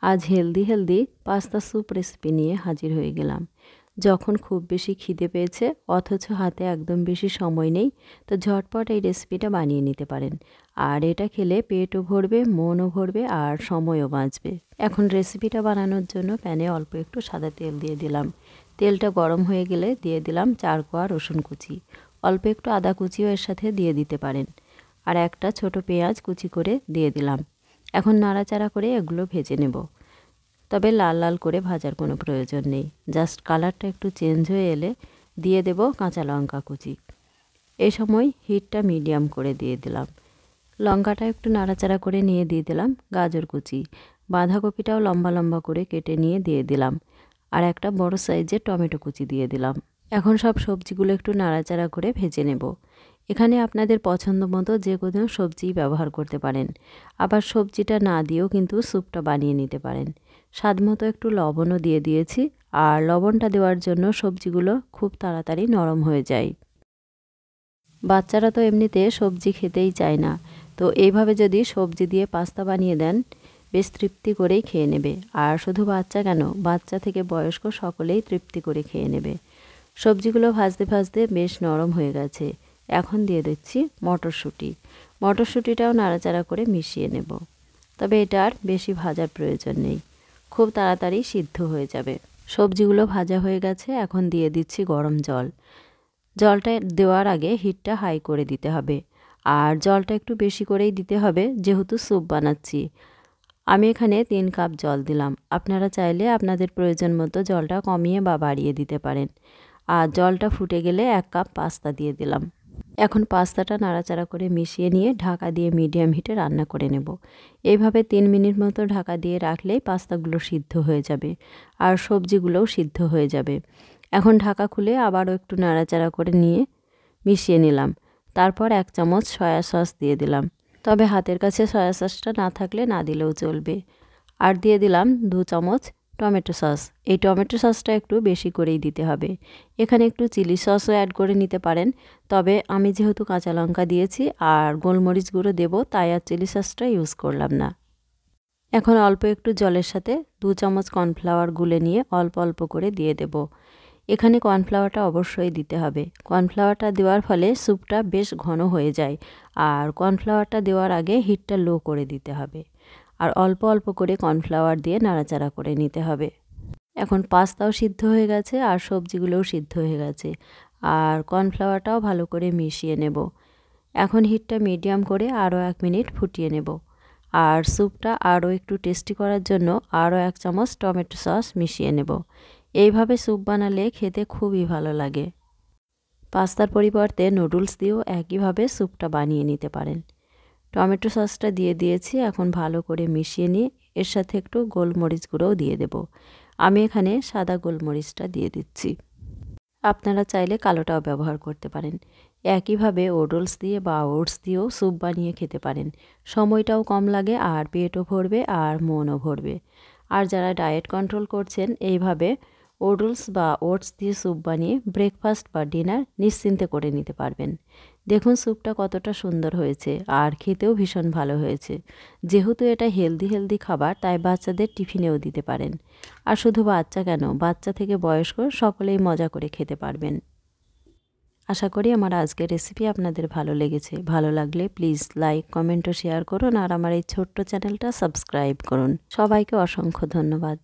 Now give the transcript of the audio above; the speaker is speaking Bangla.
আজ healthy healthy pasta soup recipe নিয়ে হাজির হয়ে গেলাম। যখন খুব বেশি খিদে পেয়েছে অথচ হাতে একদম বেশি সময় নেই, তো ঝটপট এই রেসিপিটা বানিয়ে নিতে পারেন। আর এটা খেলে পেটও ভরবে, মনও ভরবে, আর সময়ও বাঁচবে। এখন রেসিপিটা বানানোর জন্য প্যানে অল্প একটু সাদা তেল দিয়ে দিলাম। তেলটা গরম হয়ে গেলে দিয়ে দিলাম 4 কোয়া রসুন কুচি। অল্প একটু আদা কুচিও এর সাথে দিয়ে দিতে পারেন। আর একটা ছোট পেঁয়াজ কুচি করে দিয়ে দিলাম। এখন নাড়াচাড়া করে এগুলো ভেজে নেব। তবে লাল লাল করে ভাজার কোনো প্রয়োজন নেই। জাস্ট কালারটা একটু চেঞ্জ হয়ে এলে দিয়ে দেব কাঁচা লঙ্কা কুচি। এই সময় হিটটা মিডিয়াম করে দিয়ে দিলাম। লঙ্কাটা একটু নাড়াচাড়া করে নিয়ে দিয়ে দিলাম গাজর কুচি। বাঁধাকপিটাও লম্বা লম্বা করে কেটে নিয়ে দিয়ে দিলাম। আর একটা বড় সাইজের টমেটো কুচি দিয়ে দিলাম। এখন সব সবজিগুলো একটু নাড়াচাড়া করে ভেজে নেব। এখানে আপনাদের পছন্দ মতো যে কোনো সবজি ব্যবহার করতে পারেন। আবার সবজিটা না দিয়েও কিন্তু স্যুপটা বানিয়ে নিতে পারেন। স্বাদমতো একটু লবণও দিয়ে দিয়েছি। আর লবণটা দেওয়ার জন্য সবজিগুলো খুব তাড়াতাড়ি নরম হয়ে যায়। বাচ্চারা তো এমনিতে সবজি খেতেই চায় না, তো এইভাবে যদি সবজি দিয়ে পাস্তা বানিয়ে দেন বেশ তৃপ্তি করেই খেয়ে নেবে। আর শুধু বাচ্চা কেন, বাচ্চা থেকে বয়স্ক সকলেই তৃপ্তি করে খেয়ে নেবে। সবজিগুলো ভাজতে ভাজতে বেশ নরম হয়ে গেছে। এখন দিয়ে দিচ্ছি মটরশুঁটি। মটরশুঁটিটাও নাড়াচাড়া করে মিশিয়ে নেব। তবে এটা আর বেশি ভাজার প্রয়োজন নেই, খুব তাড়াতাড়ি সিদ্ধ হয়ে যাবে। সবজিগুলো ভাজা হয়ে গেছে। এখন দিয়ে দিচ্ছি গরম জল। জলটা দেওয়ার আগে হিটটা হাই করে দিতে হবে। আর জলটা একটু বেশি করেই দিতে হবে, যেহেতু স্যুপ বানাচ্ছি। আমি এখানে 3 কাপ জল দিলাম। আপনারা চাইলে আপনাদের প্রয়োজন মতো জলটা কমিয়ে বা বাড়িয়ে দিতে পারেন। আর জলটা ফুটে গেলে 1 কাপ পাস্তা দিয়ে দিলাম। এখন পাস্তাটা নাড়াচাড়া করে মিশিয়ে নিয়ে ঢাকা দিয়ে মিডিয়াম হিটে রান্না করে নেব। এইভাবে 3 মিনিট মতো ঢাকা দিয়ে রাখলেই পাস্তাগুলো সিদ্ধ হয়ে যাবে। আর সবজিগুলোও সিদ্ধ হয়ে যাবে। এখন ঢাকা খুলে আবারও একটু নাড়াচাড়া করে নিয়ে মিশিয়ে নিলাম। তারপর 1 চামচ সয়া সস দিয়ে দিলাম। তবে হাতের কাছে সয়া সসটা না থাকলে না দিলেও চলবে। আর দিয়ে দিলাম 2 চামচ টমেটো সস। এই টমেটো সসটা একটু বেশি করেই দিতে হবে। এখানে একটু চিলি সসও অ্যাড করে নিতে পারেন। তবে আমি যেহেতু কাঁচা লঙ্কা দিয়েছি আর গোলমরিচ গুঁড়ো দেবো, তাই আর চিলি সসটা ইউজ করলাম না। এখন অল্প একটু জলের সাথে 2 চামচ কর্নফ্লাওয়ার গুলে নিয়ে অল্প অল্প করে দিয়ে দেব। এখানে কর্নফ্লাওয়ারটা অবশ্যই দিতে হবে। কর্নফ্লাওয়ারটা দেওয়ার ফলে স্যুপটা বেশ ঘন হয়ে যায়। আর কর্নফ্লাওয়ারটা দেওয়ার আগে হিটটা লো করে দিতে হবে। আর অল্প অল্প করে কর্নফ্লাওয়ার দিয়ে নাড়াচাড়া করে নিতে হবে। এখন পাস্তাও সিদ্ধ হয়ে গেছে আর সবজিগুলোও সিদ্ধ হয়ে গেছে। আর কর্নফ্লাওয়ারটাও ভালো করে মিশিয়ে নেব। এখন হিটটা মিডিয়াম করে আরও 1 মিনিট ফুটিয়ে নেব। আর স্যুপটা আরও একটু টেস্টি করার জন্য আরও 1 চামচ টমেটো সস মিশিয়ে নেব। এইভাবে স্যুপ বানালে খেতে খুবই ভালো লাগে। পাস্তার পরিবর্তে নুডলস দিয়েও একইভাবে স্যুপটা বানিয়ে নিতে পারেন। টমেটো সসটা দিয়ে দিয়েছি। এখন ভালো করে মিশিয়ে নিয়ে এর সাথে একটু গোলমরিচ গুঁড়োও দিয়ে দেব। আমি এখানে সাদা গোলমরিচটা দিয়ে দিচ্ছি। আপনারা চাইলে কালোটাও ব্যবহার করতে পারেন। একইভাবে নুডলস দিয়ে বা ওটস দিয়েও স্যুপ বানিয়ে খেতে পারেন। সময়টাও কম লাগে আর পেটও ভরবে আর মনও ভরবে। আর যারা ডায়েট কন্ট্রোল করছেন এইভাবে নুডলস বা ওটস দিয়ে স্যুপ বানিয়ে ব্রেকফাস্ট বা ডিনার নিশ্চিন্তে করে নিতে পারবেন। দেখুন স্যুপটা কতটা সুন্দর হয়েছে আর খেতেও ভীষণ ভালো হয়েছে। যেহেতু এটা হেলদি খাবার, তাই বাচ্চাদের টিফিনেও দিতে পারেন। আর শুধু বাচ্চা কেন, বাচ্চা থেকে বয়স্ক সকলেই মজা করে খেতে পারবেন। আশা করি আমার আজকের রেসিপি আপনাদের ভালো লেগেছে। ভালো লাগলে প্লিজ লাইক, কমেন্ট ও শেয়ার করুন। আর আমার এই ছোট্ট চ্যানেলটা সাবস্ক্রাইব করুন। সবাইকে অসংখ্য ধন্যবাদ।